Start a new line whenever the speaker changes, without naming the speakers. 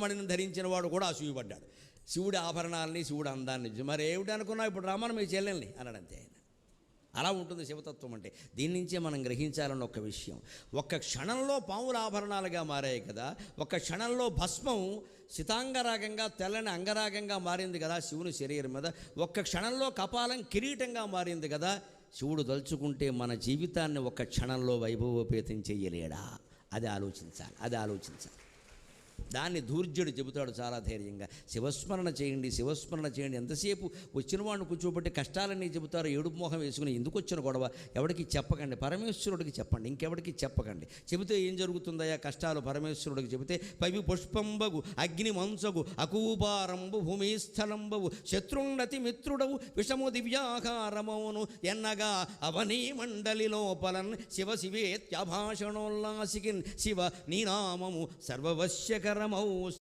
మణిని ధరించిన వాడు కూడా అసూయపడ్డాడు. శివుడి ఆభరణాలని, శివుడి అందాన్ని చూసి మరి ఏమిటి అనుకున్నావు, ఇప్పుడు రామని మీ చెల్లెల్ని అన్నాడంతే ఆయన. అలా ఉంటుంది శివతత్వం అంటే. దీని నుంచే మనం గ్రహించాలన్న ఒక విషయం. ఒక్క క్షణంలో పాముల ఆభరణాలుగా మారాయి కదా, ఒక్క క్షణంలో భస్మం సితాంగరాగంగా తెల్లని అంగరాగంగా మారింది కదా శివుని శరీరం మీద, ఒక్క క్షణంలో కపాలం కిరీటంగా మారింది కదా. శివుడు తలుచుకుంటే మన జీవితాన్ని ఒక్క క్షణంలో వైభవోపేతం చెయ్యలేడా? అది ఆలోచించాలి. దాన్ని ధూర్జుడు చెబుతాడు చాలా ధైర్యంగా. శివస్మరణ చేయండి, శివస్మరణ చేయండి. ఎంతసేపు వచ్చిన వాడిని కూర్చోబెట్టి కష్టాలన్నీ చెబుతారు, ఏడుపు మోహం వేసుకుని. ఎందుకు వచ్చిన గొడవ ఎవరికి చెప్పకండి, పరమేశ్వరుడికి చెప్పండి, ఇంకెవరికి చెప్పకండి. చెబితే ఏం జరుగుతుందయ్యా కష్టాలు? పరమేశ్వరుడికి చెబితే పవి పుష్పంబగు అగ్ని మంసగు అకూపారంబు భూమిస్థలంబవు శత్రుండతి మిత్రుడవు విషము దివ్యాకారమౌను ఎన్నగా అవనీ మండలి లోపలన్ శివ శివేత్యభాషణోల్లాసికిన్ శివ నీనామము సర్వవశ్యకరమౌ.